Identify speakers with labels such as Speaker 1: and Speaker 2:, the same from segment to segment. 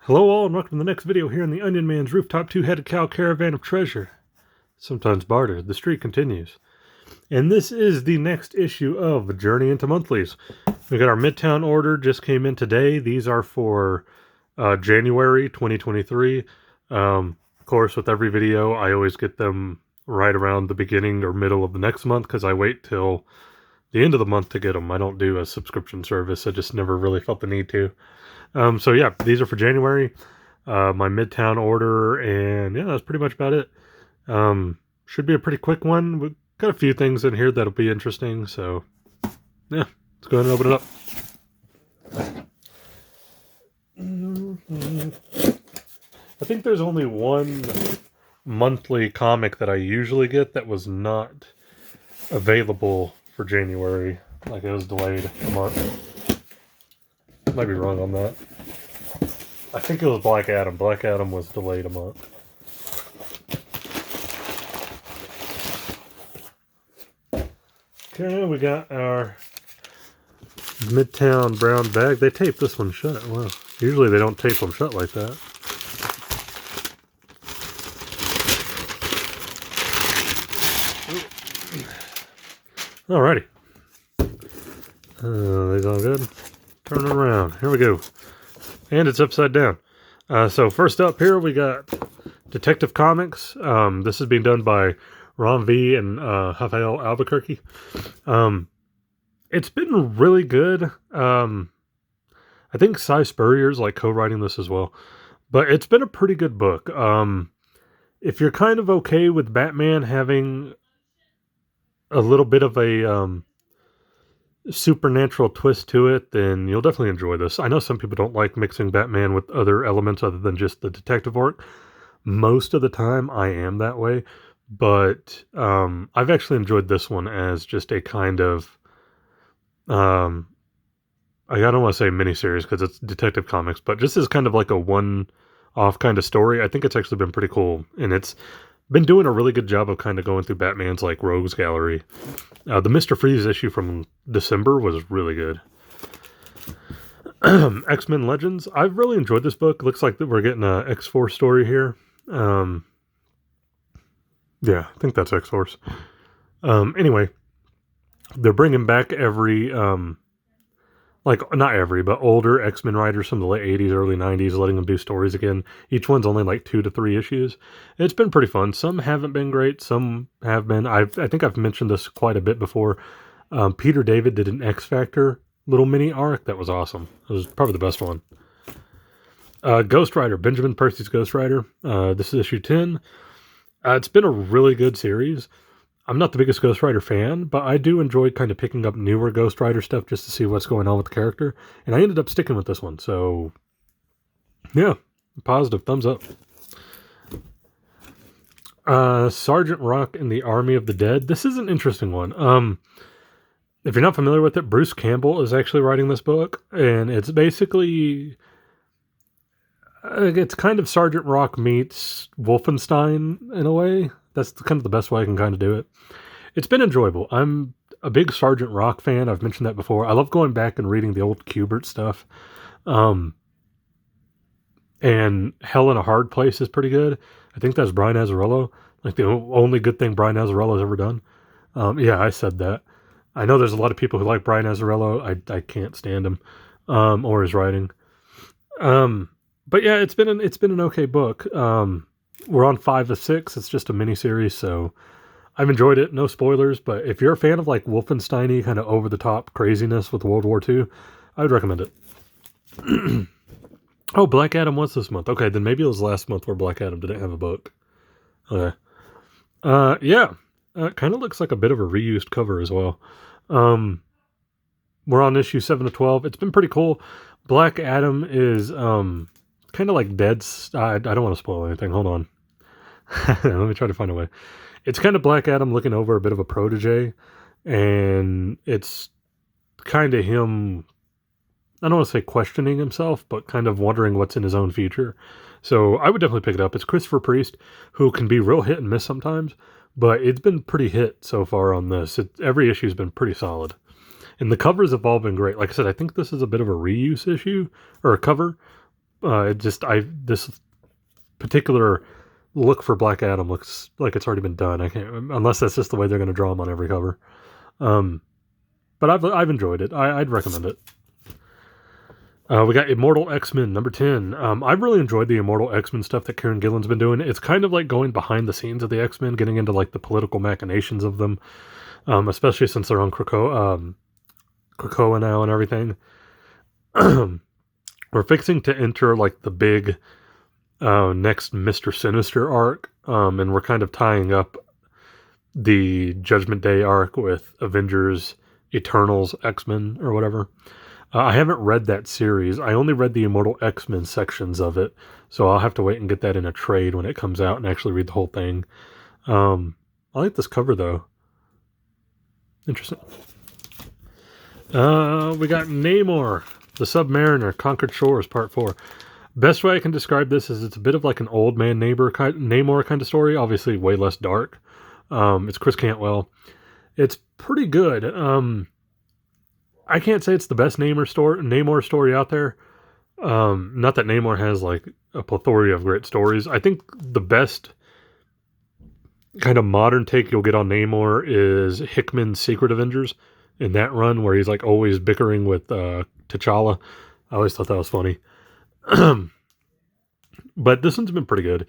Speaker 1: Hello all and welcome to the next video here in the Onion Man's Rooftop Two-Headed Cow Caravan of Treasure. Sometimes bartered. The streak continues. And this is the next issue of Journey into Monthlies. We got our Midtown order, just came in today. These are for January 2023. Of course, with every video, I always get them right around the beginning or middle of the next month because I wait till the end of the month to get them. I don't do a subscription service. I just never really felt the need to. So yeah, these are for January, my Midtown order, and yeah, that's pretty much about it. Should be a pretty quick one. We've got a few things in here that'll be interesting, so yeah, let's go ahead and open it up. I think there's only one monthly comic that I usually get that was not available for January, like it was delayed a month. Might be wrong on that. I think it was Black Adam. Black Adam was delayed a month. Okay, we got our Midtown brown bag. They taped this one shut. Wow. Usually they don't tape them shut like that. Alrighty. These all good? Turn it around. Here we go. And it's upside down. So first up here we got Detective Comics. This is being done by Ron V and Rafael Albuquerque. It's been really good. I think Cy Spurrier's like co-writing this as well. But it's been a pretty good book. If you're kind of okay with Batman having a little bit of a supernatural twist to it, then you'll definitely enjoy this. I know some people don't like mixing Batman with other elements other than just the detective work. Most of the time I am that way, but I've actually enjoyed this one as just a kind of I don't want to say miniseries because it's Detective Comics, but just as kind of like a one-off kind of story. I think it's actually been pretty cool, and it's been doing a really good job of kind of going through Batman's like rogues gallery. The Mr. Freeze issue from December was really good. X-Men Legends. I've really enjoyed this book. Looks like that we're getting a X-Force story here. Yeah, I think that's X-Force. Anyway, they're bringing back every like not every, but older X-Men writers from the late 80s, early 90s, letting them do stories again. Each one's only like 2 to 3 issues. It's been pretty fun. Some haven't been great. Some have been. I think I've mentioned this quite a bit before. Peter David did an X Factor little mini arc that was awesome. It was probably the best one. Ghost Rider, Benjamin Percy's Ghost Rider. This is issue 10. It's been a really good series. I'm not the biggest Ghost Rider fan, but I do enjoy kind of picking up newer Ghost Rider stuff just to see what's going on with the character. And I ended up sticking with this one. So, yeah, positive thumbs up. Sergeant Rock in the Army of the Dead. This is an interesting one. If you're not familiar with it, Bruce Campbell is actually writing this book. And it's basically... it's kind of Sergeant Rock meets Wolfenstein in a way. That's kind of the best way I can kind of do it. It's been enjoyable. I'm a big Sergeant Rock fan. I've mentioned that before. I love going back and reading the old Kubert stuff. And Hell in a Hard Place is pretty good. I think that's Brian Azzarello. Like the only good thing Brian Azzarello has ever done. Yeah, I said that. I know there's a lot of people who like Brian Azzarello. I can't stand him or his writing. But yeah, it's been an okay book. We're on 5 of 6. It's just a mini series, so I've enjoyed it. No spoilers, but if you're a fan of like Wolfenstein-y kind of over the top craziness with World War II, I would recommend it. Oh, Black Adam was this month. Okay, then maybe it was last month where Black Adam didn't have a book. Okay. Yeah. It kind of looks like a bit of a reused cover as well. We're on issue 7 of 12. It's been pretty cool. Black Adam is kind of like dead. I don't want to spoil anything. Hold on. Let me try to find a way. It's kind of Black Adam looking over a bit of a protege, and it's kind of him, I don't want to say questioning himself, but kind of wondering what's in his own future. So I would definitely pick it up. It's Christopher Priest, who can be real hit and miss sometimes, but it's been pretty hit so far on this. Every issue has been pretty solid. And the covers have all been great. Like I said, I think this is a bit of a reuse issue, or a cover. This particular look for Black Adam looks like it's already been done. I can't, unless that's just the way they're going to draw him on every cover. But I've enjoyed it. I'd recommend it. We got Immortal X-Men number 10. I've really enjoyed the Immortal X-Men stuff that Kieran Gillen's been doing. It's kind of like going behind the scenes of the X-Men, getting into like the political machinations of them, especially since they're on Krakoa now and everything. We're fixing to enter like the big next Mr. Sinister arc, and we're kind of tying up the Judgment Day arc with Avengers, Eternals, X-Men, or whatever. I haven't read that series. I only read the Immortal X-Men sections of it, so I'll have to wait and get that in a trade when it comes out and actually read the whole thing. I like this cover, though. Interesting. We got Namor, the Submariner, Conquered Shores, Part 4. Best way I can describe this is it's a bit of like an old man Namor kind of story, obviously way less dark. It's Chris Cantwell. It's pretty good. I can't say it's the best Namor story out there. Not that Namor has like a plethora of great stories. I think the best kind of modern take you'll get on Namor is Hickman's Secret Avengers in that run where he's like always bickering with T'Challa. I always thought that was funny. But this one's been pretty good.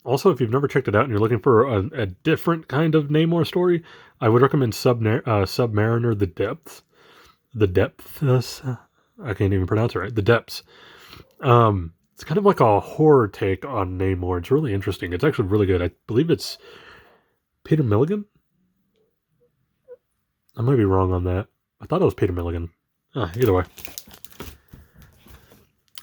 Speaker 1: Also, if you've never checked it out and you're looking for a different kind of Namor story, I would recommend Submariner, The Depths. The Depths. I can't even pronounce it right. The Depths. It's kind of like a horror take on Namor. It's really interesting. It's actually really good. I believe it's Peter Milligan. I might be wrong on that. I thought it was Peter Milligan. Either way.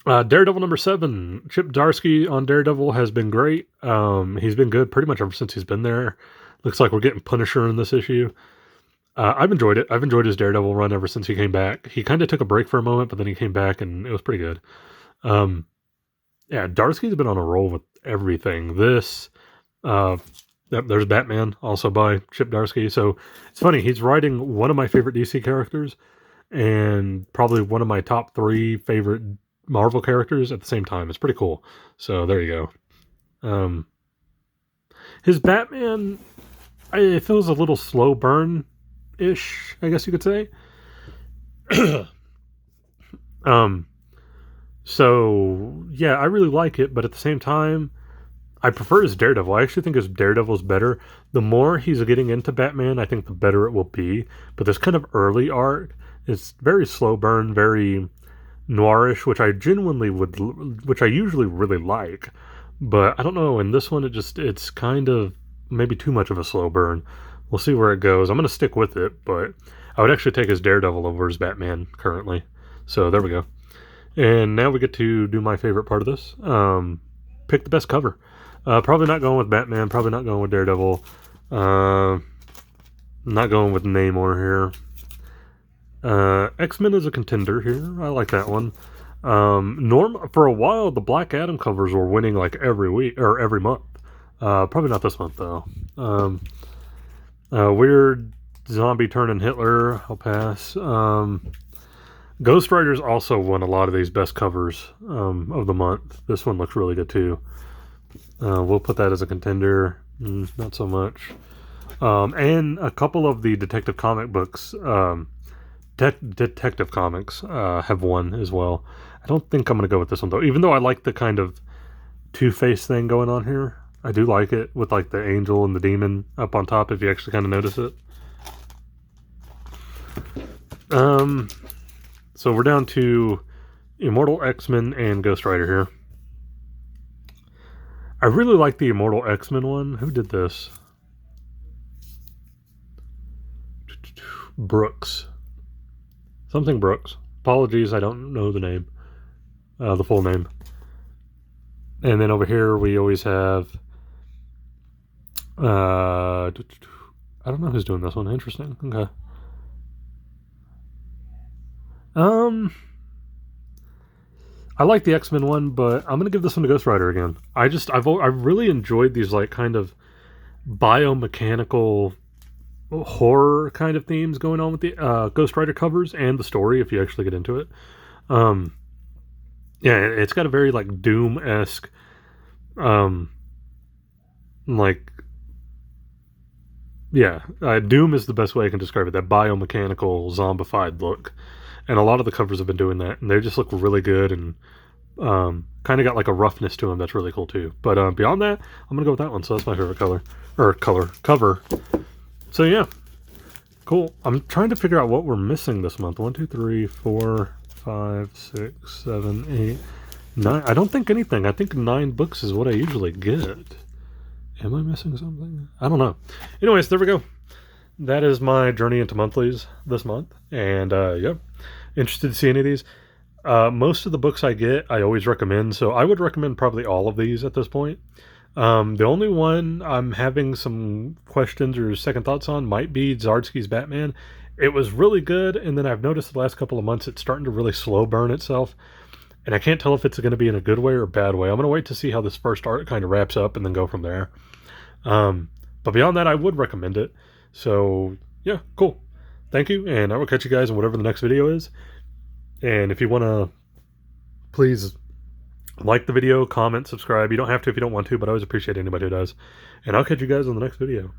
Speaker 1: Daredevil number 7. Chip Zdarsky on Daredevil has been great. He's been good pretty much ever since he's been there. Looks like we're getting Punisher in this issue. I've enjoyed it. I've enjoyed his Daredevil run ever since he came back. He kind of took a break for a moment, but then he came back and it was pretty good. Zdarsky's been on a roll with everything. There's Batman, also by Chip Zdarsky. So it's funny. He's writing one of my favorite DC characters and probably one of my top 3 favorite Marvel characters at the same time. It's pretty cool. So there you go. His Batman, it feels a little slow burn-ish, I guess you could say. So yeah, I really like it, but at the same time, I prefer his Daredevil. I actually think his Daredevil's better. The more he's getting into Batman, I think the better it will be. But this kind of early arc, it's very slow burn, very noirish, which I usually really like, but I don't know, in this one it's kind of maybe too much of a slow burn. We'll see where it goes. I'm going to stick with it, but I would actually take his Daredevil over his Batman currently. So there we go. And now we get to do my favorite part of this. Pick the best cover. Probably not going with Batman, probably not going with Daredevil. Not going with Namor here. X-Men is a contender here. I like that one. For a while, the Black Adam covers were winning like every week or every month. Probably not this month though. Weird Zombie turning Hitler. I'll pass. Ghost Rider's also won a lot of these best covers of the month. This one looks really good too. We'll put that as a contender. Not so much. And a couple of the Detective comic books. Detective Comics have won as well. I don't think I'm going to go with this one though, even though I like the kind of Two-Face thing going on here. I do like it with like the angel and the demon up on top if you actually kind of notice it. So we're down to Immortal X-Men and Ghost Rider here. I really like the Immortal X-Men one. Who did this? Brooks. Something Brooks. Apologies, I don't know the name. The full name. And then over here we always have... I don't know who's doing this one. Interesting. Okay. I like the X-Men one, but I'm gonna give this one to Ghost Rider again. I've really enjoyed these like kind of biomechanical horror kind of themes going on with the Ghost Rider covers and the story if you actually get into it. Yeah, it's got a very like Doom-esque, um, like yeah, Doom is the best way I can describe it. That biomechanical, zombified look, and a lot of the covers have been doing that, and they just look really good and kind of got like a roughness to them that's really cool too. But beyond that, I'm gonna go with that one. So that's my favorite color or color cover. So yeah, cool. I'm trying to figure out what we're missing this month. 1, 2, 3, 4, 5, 6, 7, 8, 9. I don't think anything. I think 9 books is what I usually get. Am I missing something? I don't know. Anyways, there we go. That is my journey into monthlies this month. And yeah, interested to see any of these. Most of the books I get, I always recommend. So I would recommend probably all of these at this point. The only one I'm having some questions or second thoughts on might be Zardsky's Batman. It was really good, and then I've noticed the last couple of months it's starting to really slow burn itself. And I can't tell if it's going to be in a good way or a bad way. I'm going to wait to see how this first arc kind of wraps up and then go from there. But beyond that, I would recommend it. So, yeah, cool. Thank you, and I will catch you guys in whatever the next video is. And if you want to, please like the video, comment, subscribe. You don't have to if you don't want to, but I always appreciate anybody who does. And I'll catch you guys on the next video.